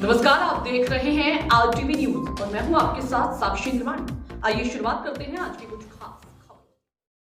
नमस्कार, आप देख रहे हैं RTV न्यूज और मैं हूं आपके साथ साक्षी निर्माण। आइए शुरुआत करते हैं आज की कुछ खास खबरों।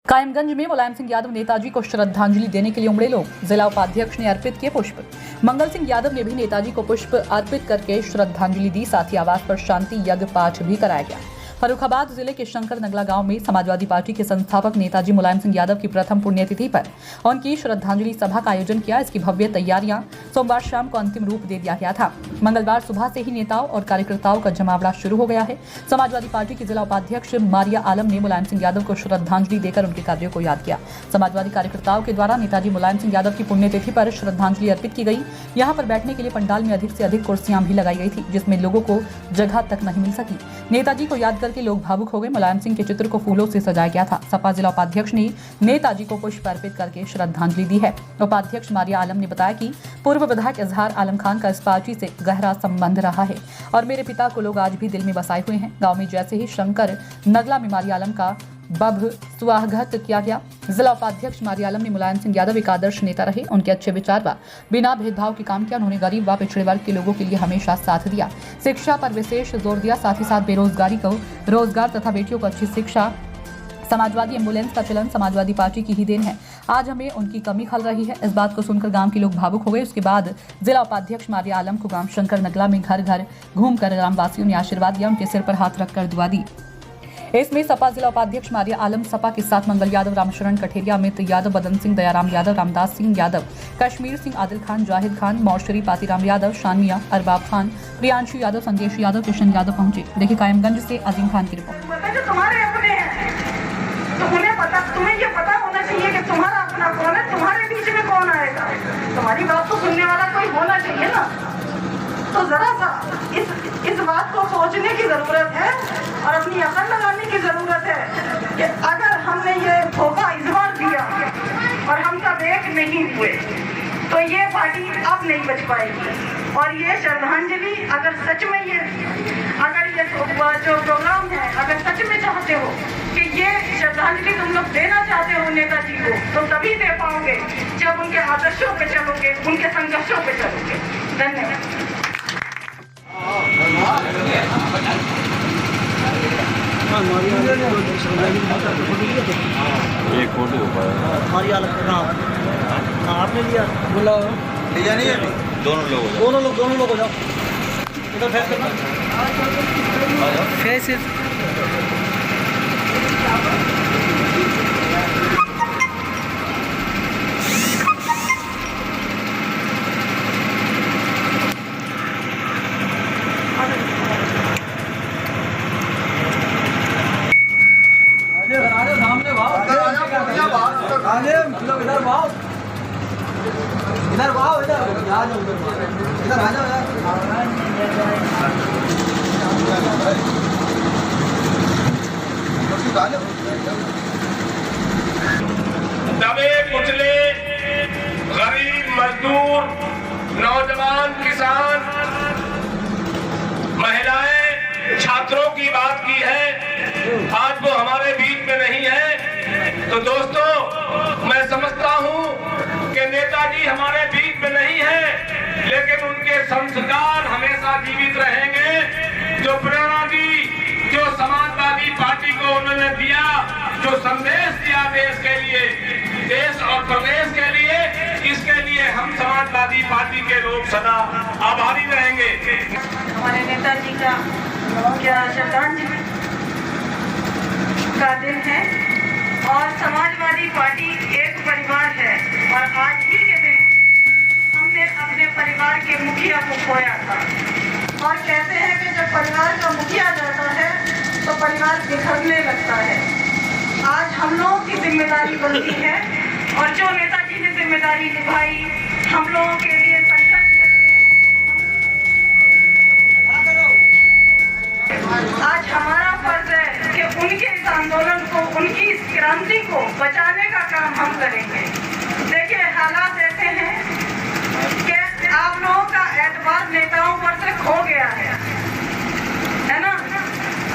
कायमगंज में मुलायम सिंह यादव नेताजी को श्रद्धांजलि देने के लिए उमड़े लोग। जिला उपाध्यक्ष ने अर्पित किए पुष्प। मंगल सिंह यादव ने भी नेताजी को पुष्प अर्पित करके श्रद्धांजलि दी। साथ ही आवास पर शांति यज्ञ पाठ भी कराया गया। फर्रुखाबाद जिले के शंकर नगला गांव में समाजवादी पार्टी के संस्थापक नेताजी मुलायम सिंह यादव की प्रथम पुण्यतिथि पर उनकी श्रद्धांजलि सभा का आयोजन किया। इसकी भव्य तैयारियां सोमवार शाम को अंतिम रूप दे दिया गया था। मंगलवार सुबह से ही नेताओं और कार्यकर्ताओं का जमावड़ा शुरू हो गया है। समाजवादी पार्टी की जिला उपाध्यक्ष मारिया आलम ने मुलायम सिंह यादव को श्रद्धांजलि देकर उनके कार्यों को याद किया। समाजवादी कार्यकर्ताओं के द्वारा नेताजी मुलायम सिंह यादव की पुण्यतिथि पर श्रद्धांजलि अर्पित की गई। यहाँ पर बैठने के लिए पंडाल में अधिक से अधिक कुर्सियां भी लगाई गई थी, जिसमें लोगों को जगह तक नहीं मिल सकी। नेताजी को याद करके लोग भावुक हो गए। मुलायम सिंह के चित्र को फूलों से सजाया गया था। सपा जिला उपाध्यक्ष ने नेताजी को पुष्प अर्पित करके श्रद्धांजलि दी है। उपाध्यक्ष मारिया आलम ने बताया कि पूर्व विधायक इजहार आलम खान का इस पार्टी से गहरा संबंध रहा है और मेरे पिता को लोग आज भी दिल में बसाए हुए हैं। गांव में जैसे ही शंकर नगला में मारिया आलम का बभ स्वागत किया गया। जिला उपाध्यक्ष मारिया आलम ने मुलायम सिंह यादव एक आदर्श नेता रहे। उनके अच्छे विचार व बिना भेदभाव के काम किया। उन्होंने गरीब व पिछड़े वर्ग के लोगों के लिए हमेशा साथ दिया। शिक्षा पर विशेष जोर दिया। साथ ही साथ बेरोजगारी को रोजगार तथा बेटियों को अच्छी शिक्षा। समाजवादी एम्बुलेंस का चलन समाजवादी पार्टी की ही देन है। आज हमें उनकी कमी खल रही है। इस बात को सुनकर गांव के लोग भावुक हो गए। उसके बाद जिला उपाध्यक्ष मारिया आलम को गांव शंकर नगला में घर घर घूमकर ग्रामवासियों ने आशीर्वाद दिया। उनके सिर पर हाथ रखकर दुआ दी। इसमें सपा जिला उपाध्यक्ष मारिया आलम, सपा के साथ मंगल यादव, रामशरण कठेरिया, अमित यादव, बदन सिंह, दयाराम यादव, रामदास सिंह यादव, कश्मीर सिंह, आदिल खान, जाहिद खान, मौशरी, पातीराम यादव, शानिया, अरबाब खान, प्रियांशु यादव, संदेश यादव, किशन यादव पहुंचे। देखिए कायमगंज से अजीम खान की रिपोर्ट। तुम्हारे अपने हैं तो उन्हें पता, तुम्हें ये पता होना चाहिए कि तुम्हारा अपना कौन है, तुम्हारे बीच में कौन आएगा। तुम्हारी बात को सुनने वाला कोई होना चाहिए ना। तो जरा सा इस बात को सोचने की जरूरत है और अपनी अकल लगाने की जरूरत है कि अगर हमने ये धोखा इस बार दिया और हम सब एक नहीं हुए तो ये पार्टी अब नहीं बच पाएगी। और ये श्रद्धांजलि अगर सच में ये जो प्रोग्राम है, अगर सच में चाहते हो कि ये श्रद्धांजलि तुम लोग देना चाहते हो नेताजी को, तो तभी दे पाओगे जब उनके आदर्शों पे चलोगे, उनके संघर्षों पे चलोगे। धन्यवाद। एक फोटो आपने लिया बोला लिया नहीं है। दोनों लोग हो जाओ। इधर फेस करना फेस इधर आओ, इधर आ जाओ, इधर आ जाओ यार। दबे कुचले गरीब मजदूर, नौजवान, किसान, महिलाएं, छात्रों की बात की है। आज वो हमारे बीच में नहीं है। तो दोस्तों, मैं समझता हूं कि नेताजी हमारे बीच में नहीं है, लेकिन उनके संस्कार हमेशा जीवित रहेंगे। जो प्रेरणा दी, जो समाजवादी पार्टी को उन्होंने दिया, जो संदेश दिया देश के लिए, देश और प्रदेश के लिए, इसके लिए हम समाजवादी पार्टी के लोग सदा आभारी रहेंगे। हमारे नेताजी का श्रद्धांजलि का दिन है और समाजवादी पार्टी एक परिवार है और आज ही के दिन हमने अपने परिवार के मुखिया को खोया था। और कहते हैं कि जब परिवार का मुखिया जाता है तो परिवार बिखरने लगता है। आज हम लोगों की जिम्मेदारी बनती है और जो नेताजी ने जिम्मेदारी निभाई, हम लोगों के लिए संघर्ष करके आज हमारा फर्ज है कि उनके इस आंदोलन को, उनकी इस क्रांति को बचाने का काम हम करेंगे। देखिए, हालात ऐसे हैं कि आप लोगों का एतबार नेताओं पर से खो गया है ना।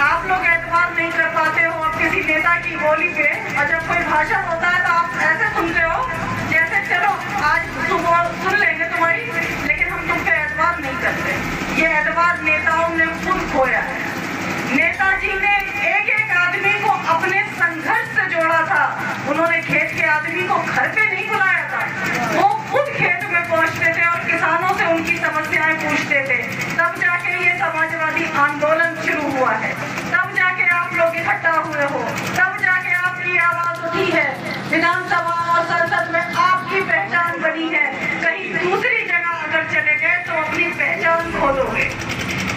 आप लोग एतबार नहीं कर पाते हो अब किसी नेता की बोली पे, और जब कोई भाषण होता है तो आप ऐसे सुनते हो जैसे चलो आज सुन लेंगे तुम्हारी, लेकिन हम तुम पे एतबार नहीं करते। ये पैदवार नेताओं ने खुद खोया है। नेताजी ने एक एक आदमी को अपने संघर्ष से जोड़ा था। उन्होंने खेत के आदमी को घर पे नहीं बुलाया था, वो खुद खेत में पहुंचते थे और किसानों से उनकी समस्याएं पूछते थे। तब जाके ये समाजवादी आंदोलन शुरू हुआ है, तब जाके आप लोग इकट्ठा हुए हो, तब जाके आपकी आवाज उठी है। विधानसभा और संसद में आपकी पहचान बनी है। कहीं दूसरी जगह अगर चले गए तो अपनी पहचान खो दोगे,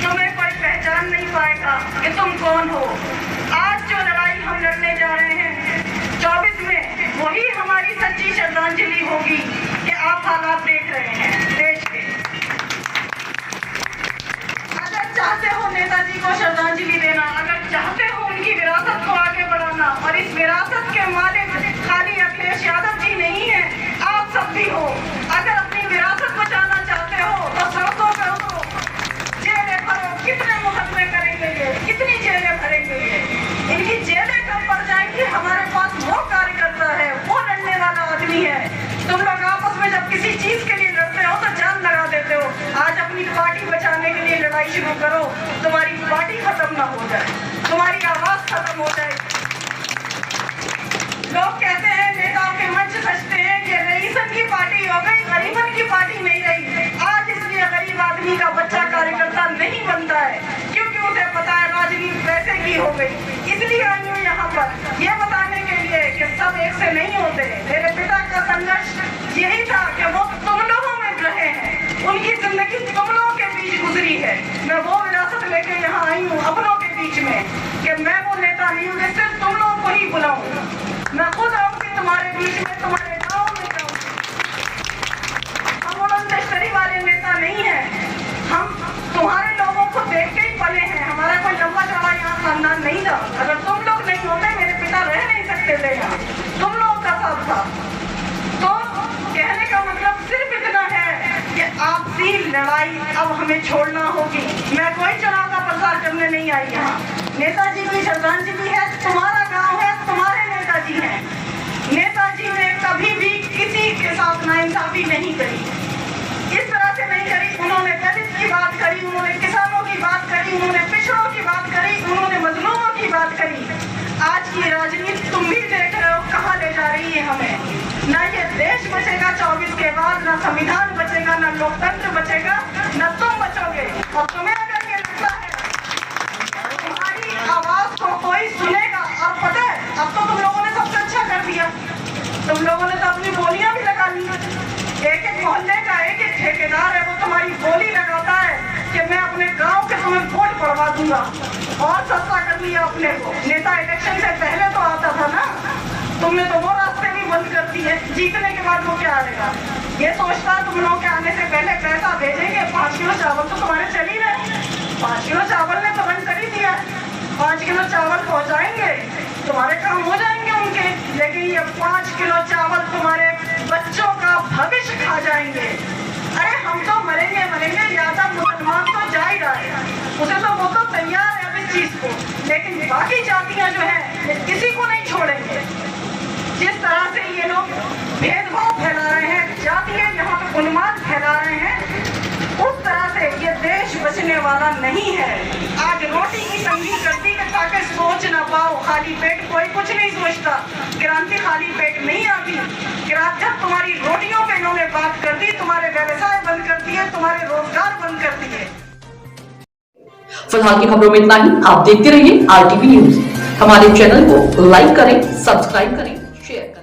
तुम्हें कोई पहचान नहीं पाएगा कि तुम कौन हो। आज जो लड़ाई हम लड़ने जा रहे हैं 24 में, वही हमारी सच्ची श्रद्धांजलि होगी कि आप हालात देख रहे हैं देश के। अगर चाहते हो नेताजी को श्रद्धांजलि देना, अगर चाहते हो उनकी विरासत को आगे बढ़ाना, और इस विरासत के मालिक खाली अखिलेश यादव जी नहीं है, आप सब भी हो। अगर अपनी विरासत बचाना चाहते हो तो सड़कों पर उतरो, जेलें भरो। कितने मुकदमे करेंगे ये, कितनी जेलें भरेंगे ये? इनकी जेलें कब पड़ जाएंगी? हमारे पास वो कार्यकर्ता है, वो लड़ने वाला आदमी है। तुम लोग आपस में जब किसी चीज के लिए लड़ते हो तो जान लगा देते हो। आज अपनी पार्टी बचाने के लिए लड़ाई शुरू करो, तुम्हारी पार्टी खत्म ना हो जाए, तुम्हारी आवाज खत्म हो जाए। लोग कहते हैं नेताओं के मंच सजते हैं कि रईसन की पार्टी हो गई, गरीबन की पार्टी नहीं रही। आज इसलिए गरीब आदमी का बच्चा कार्यकर्ता नहीं बनता है क्योंकि उसे पता है राजनीति पैसे की हो गई। इसलिए आई हूँ यहाँ पर ये बताने के लिए कि सब एक से नहीं होते। मेरे पिता का संघर्ष यही था कि वो तुम लोगों में रहे हैं, उनकी जिंदगी तुम लोगों के बीच गुजरी है। मैं वो विरासत लेके यहाँ आई हूँ अपनों के बीच में कि मैं वो नेता नहीं हूँ कि सिर्फ तुम लोगों को ही बुलाऊँ। मैं खुद आऊंगी तुम्हारे बीच में, तुम्हारे गाँव में जाऊंगी। हम उन तश्तरी वाले नेता नहीं है, हम तुम्हारे लोगों को देख के ही पले हैं। हमारा कोई लंबा चौड़ा यहाँ खानदान नहीं था। अगर तुम लोग नहीं होते मेरे पिता रह नहीं सकते थे यहाँ, तुम लोगों का साथ था। तो कहने का मतलब सिर्फ इतना है कि आपसी लड़ाई अब हमें छोड़ना होगी। मैं कोई चुनाव का प्रचार करने नहीं आई यहाँ। नेताजी की श्रद्धांजलि है, तुम्हारा गाँव है, तुम्हारे नेताजी हैं। नेताजी ने कभी भी किसी के साथ नाइंसाफी नहीं करी, इस तरह से नहीं करी। उन्होंने दलित की बात करी, उन्होंने किसानों की बात करी, उन्होंने पिछड़ों की बात करी, उन्होंने मजलूमों की बात करी। आज की राजनीति तुम भी देख रहे हो कहाँ ले जा रही है हमें। न ये देश बचेगा 24 के बाद, न संविधान बचेगा, न लोकतंत्र बचेगा, न तुम बचोगे। और तुम्हें अगर ये लगता है तुम्हारी आवाज को कोई सुनेगा, और पता है अब तो तुम लोगों ने सबसे अच्छा कर दिया, तुम लोगों ने तो अपनी बोलियां भी लगा ली। एक एक मोहल्ले का एक एक ठेकेदार है, वो तुम्हारी बोली लगाता है कि मैं अपने गांव के तुम्हें वोट पड़वा दूंगा। और सस्ता कर लिया अपने को। नेता इलेक्शन से पहले तो आता था ना, तुमने तो वो रास्ते भी बंद कर दिए। जीतने के बाद वो क्या आएगा? ये सोचता तुम लोगों के आने से पहले पैसा भेजेंगे। 5 किलो चावल तो तुम्हारे चल ही रहे, 5 किलो चावल ने तो बंद कर ही दिया। 5 किलो चावल पहुँचाएंगे, तुम्हारे काम हो जाएंगे उनके। लेकिन ये 5 किलो चावल तुम्हारे बच्चों का भविष्य खा जाएंगे। अरे हम तो मरेंगे मरेंगे, यादव मुसलमान तो जा ही रहा है, उसे तो वो तो तैयार है अब इस चीज को। लेकिन बाकी जातियां जो है किसी को नहीं छोड़ेंगे। जिस तरह से ये लोग भेदभाव फैला रहे हैं, जातीय यहाँ पे उन्माद फैला रहे हैं, उस तरह से ये देश बचने वाला नहीं है। आज रोटी की तंगी करती है ताकि सोच ना पाओ। खाली पेट कोई कुछ नहीं सोचता, क्रांति खाली पेट नहीं आती। जब तुम्हारी रोटियों पे इन्होंने बात कर दी, तुम्हारे व्यवसाय बंद कर दिए, तुम्हारे रोजगार बंद कर दिए। फिलहाल की खबरों में इतना ही। आप देखते रहिए RTV न्यूज। हमारे चैनल को लाइक करें, सब्सक्राइब करें, शेयर करें।